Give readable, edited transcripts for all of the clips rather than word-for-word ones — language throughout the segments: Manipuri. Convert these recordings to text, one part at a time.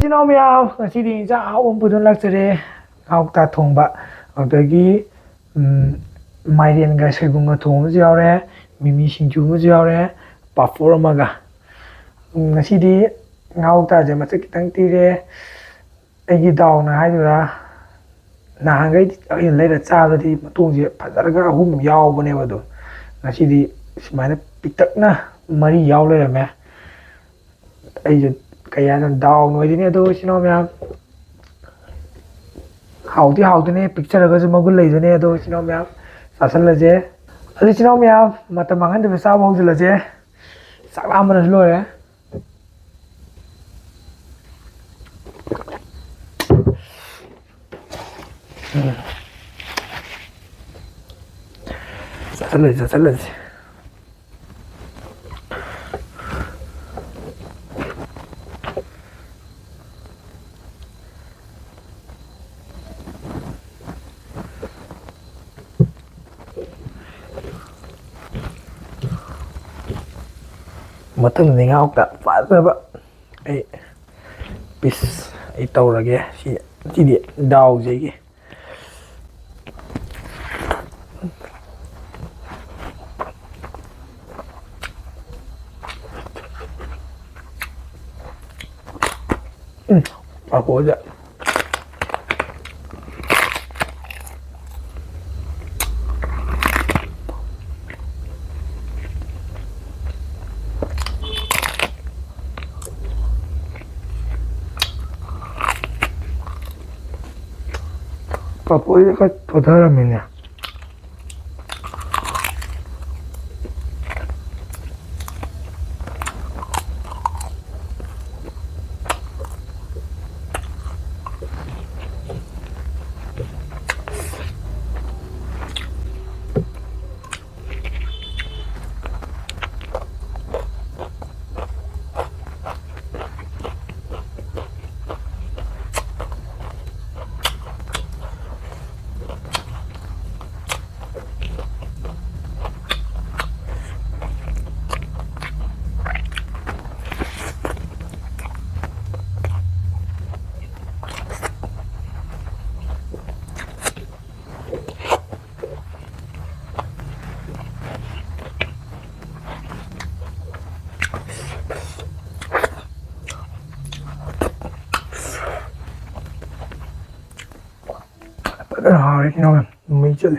이놈이야 ngasi디 자 하원 pudun lakjare kouta Thongba adagi Mairen ga Soibum ga thong ju yaure mimi singju ma ju yaure pafor amaga ngasidi kouta je masak kitang tire aigi daw na haidura nahangai ain leira chabadi matungje fajaraga ahum yawbane badu ngasidi sumaina pitakna mari yaw leirame ai kaya nan daw noidine do sinomya hauti picture ga magul leidune do sinomya sasanlaje adi sinomya matam mangan de sa bawjulaje saklamana lore sasanlaje matang ni ngau ta fazaba ai pis ai tawrage si di daw jegi aku aja papoy가 더 다르면요. Rồi, nó mình chơi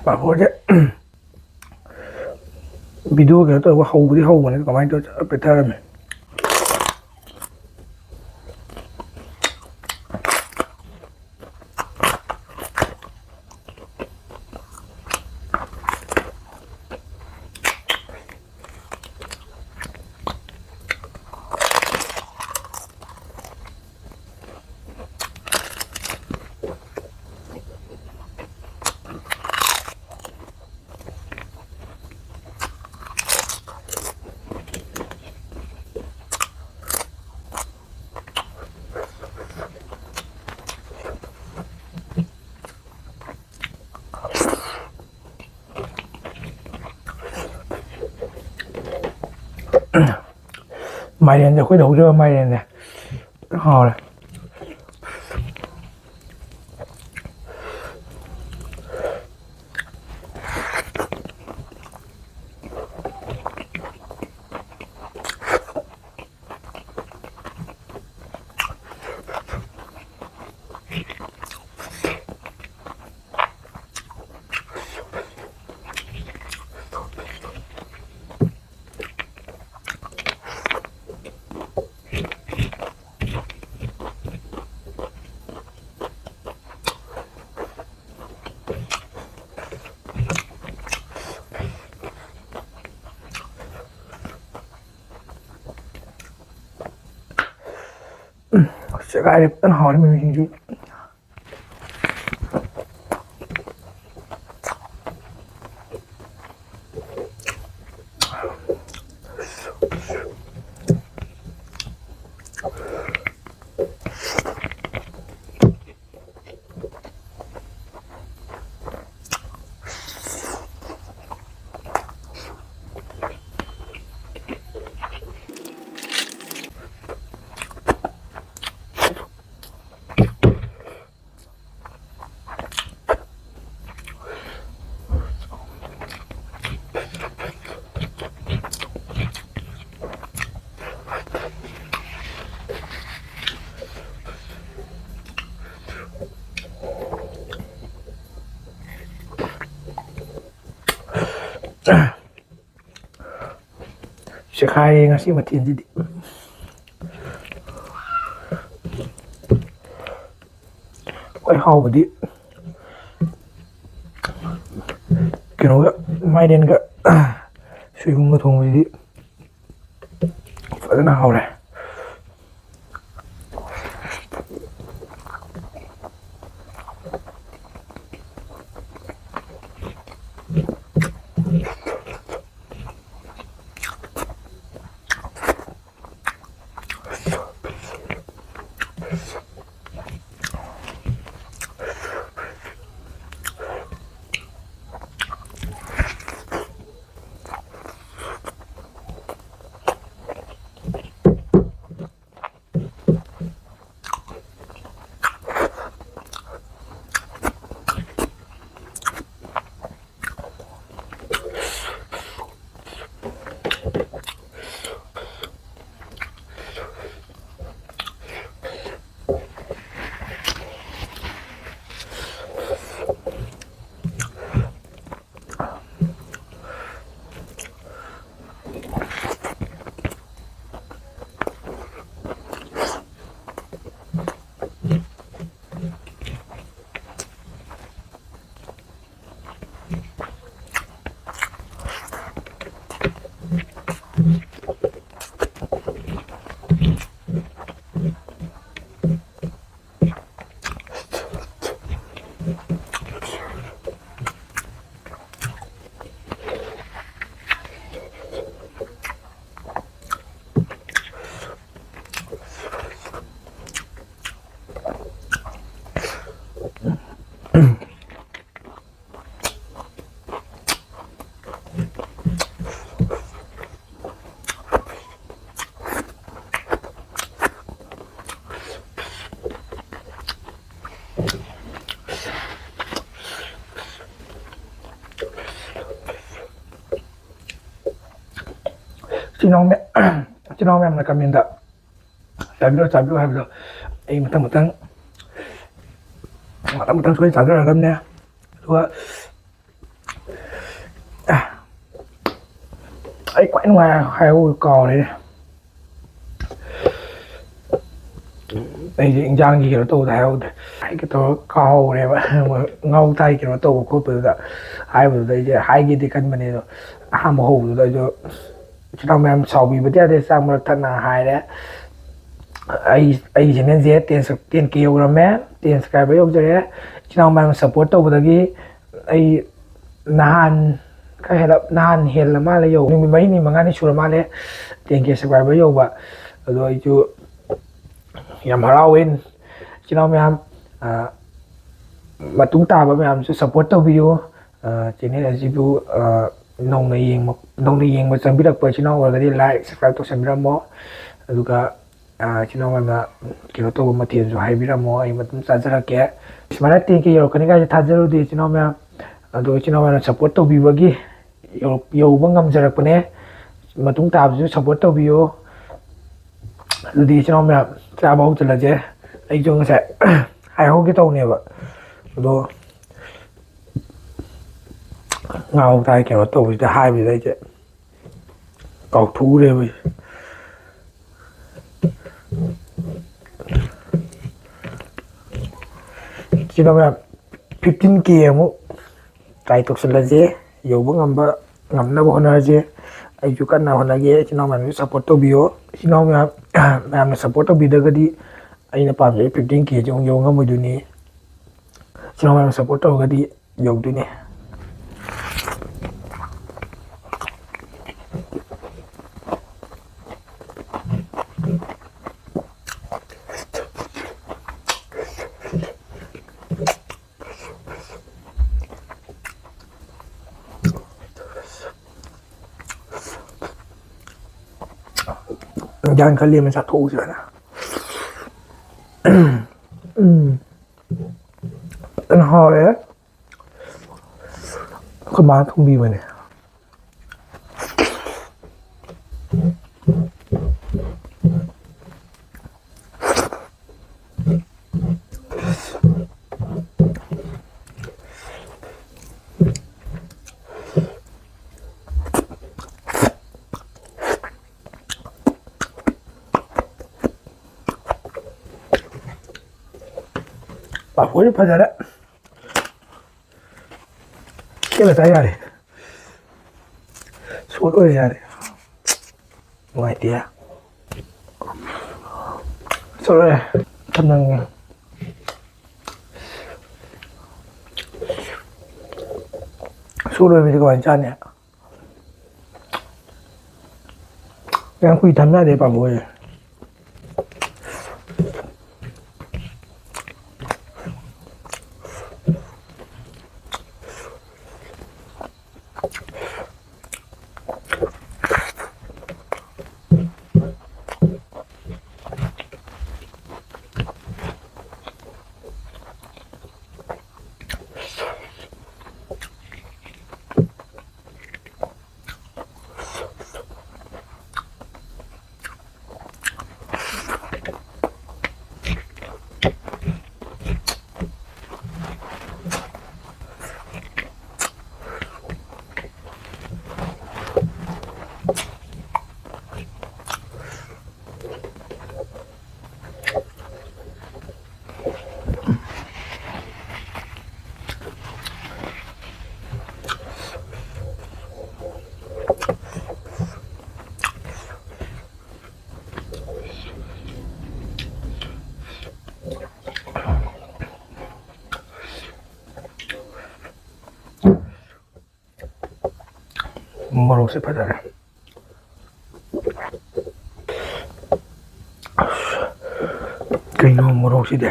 bà cô chứ video kiểu tôi có hầu đi hầu mà nó còn anh tôi phải theo mình Mairen cho khối đủ chưa Mairen nè hò này ꯆꯒꯥꯏꯔꯦ ꯐꯖꯅ ꯍꯥꯎꯔꯦ ꯃꯤꯃꯤ ꯁꯤꯡꯖꯨ Sekali ngasih matiin jadi quay hầu đi cái nó Mairen cái Soibum cái thùng gì đi phải là hầu này chị nói em là cầm miền đậm chả biết hay bây giờ em một tăng suối chả rất là đâm nè đúng ấy quậy ngoài hai ô cò đấy đây thì anh Giang gì nó tô theo hai cái tô cò này mà ngâu tay cái nó tô của bự đó hai bự đây hai cái thì cân mà này rồi ham một hồ rồi cho trong em sau bị bứt ra sang một thân là hai đấy ai chỉ nên dễ tiền kêu rồi mẹ tiền cái bây giờ đấy trong em support tôi bây giờ ai nàn cái hệ lập nàn hiện là mà lấy dầu nhưng mấy mà ngay chùa mà đấy tiền kia subscribe bây giờ vậy rồi chú em haraoin trong em mà chúng ta với em support tôi video chỉ nên là review nông này mà chẳng biết được bởi channel rồi đi like subscribe tôi xem video mò rồi cả channel mà kiểu tôi mà tiền rồi hay video mò ấy mà chúng ta rất là kẻ mà nói tiền kia rồi cái này thay rồi đi channel mà rồi channel mà support tôi video gì ywba ngamjare cái này mà chúng ta cũng support tôi video rồi đi channel mà ra bao giờ là chứ anh chung sẽ hay hô cái tàu này vậy rồi ngào tay kiểu nó tổ thì hai về đây chứ cầu thú đây bây chỉ đâu là 15 kia mu tay tục là gì ywba ngamba ngam na bona gì ai chú cần nào là gì chỉ nó mình support to bio chỉ nó mà support to bio cái đi ꯑꯩꯅ ꯄꯥꯝꯖꯩ 15K ꯌꯧ ꯉꯝꯃꯣꯏꯗꯣꯏꯅꯤ ꯆꯤꯅꯥꯎ ꯃꯌꯥꯝ ꯁꯞꯄꯣꯔꯠ ꯇꯧꯔꯒꯗꯤ ꯌꯧꯗꯣꯏꯅꯤ ꯌꯥꯟ ꯈꯜꯂꯤ ꯑꯃ ꯆꯥꯊꯣꯛꯎꯁꯤꯔꯅ ꯐꯖꯅ ꯍꯥꯎꯔꯦ ꯑꯩꯈꯣꯏ ꯃꯥꯅ ꯊꯣꯡꯕꯤꯕꯅꯦ ꯄꯥꯐꯣꯔꯁꯨ ꯐꯖꯔꯦ ꯀꯦꯂ ꯆꯥ ꯌꯥꯔꯦ ꯁꯣꯠ ꯑꯣꯏꯔ ꯌꯥꯔꯦ ꯅꯨꯡꯉꯥꯏꯇꯦ ꯁꯣꯠꯂꯦ ꯊꯝꯅꯪꯉꯦ ꯁꯣꯠ ꯑꯣꯏꯕꯗꯤ ꯀꯃꯥꯏꯅ ꯆꯥꯅꯤ ꯌꯥꯝ ꯀꯨꯏ ꯊꯝ ꯌꯥꯗꯦ ꯄꯥꯐꯣꯔꯁꯦ ꯃꯣꯔꯣꯛꯁꯦ ꯐꯖꯔꯦ ꯀꯩꯅꯣ ꯃꯣꯔꯣꯛꯁꯤꯗꯤ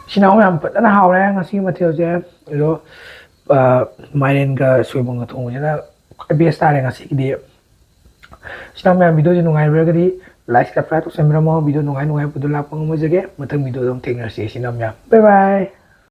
ꯁꯤꯅꯥꯎ ꯌꯥꯝ ꯐꯖꯅ ꯍꯥꯎꯔꯦ ꯉꯁꯤꯒꯤ ꯃꯊꯦꯜꯁꯦ ꯑꯗꯣ ꯃꯥꯏꯔꯦꯟꯒ ꯁꯣꯏꯕꯨꯝꯒ ꯊꯣꯡꯕꯁꯤꯅ ꯈ꯭ꯋꯥꯏ ꯕꯦꯁ ꯇꯥꯔꯦ ꯉꯁꯤꯒꯤꯗꯤ ꯁꯤꯅꯥꯎ ꯃꯌꯥꯝ ꯚꯤꯗꯤꯑꯣꯁꯤ ꯅꯨꯡꯉꯥꯏꯕꯤꯔꯒꯗꯤ ꯂꯥꯏꯛ ꯁꯕꯁꯀ꯭ꯔꯥꯏꯕ ꯇꯧꯁꯟꯕꯤꯔꯝꯃꯣ ꯚꯤꯗꯤꯑꯣ ꯅꯨꯡꯉꯥꯏꯕꯗꯣ ꯂꯥꯛꯄ ꯉꯝꯃꯣꯏꯖꯒꯦ ꯃꯊꯪ ꯚꯤꯗꯤꯑꯣꯗ ꯑꯃꯨꯛ ꯊꯦꯡꯅꯔꯁꯤ ꯁꯤꯅꯥꯎ ꯃꯌꯥꯝ ꯕꯥꯏ ꯕꯥꯏ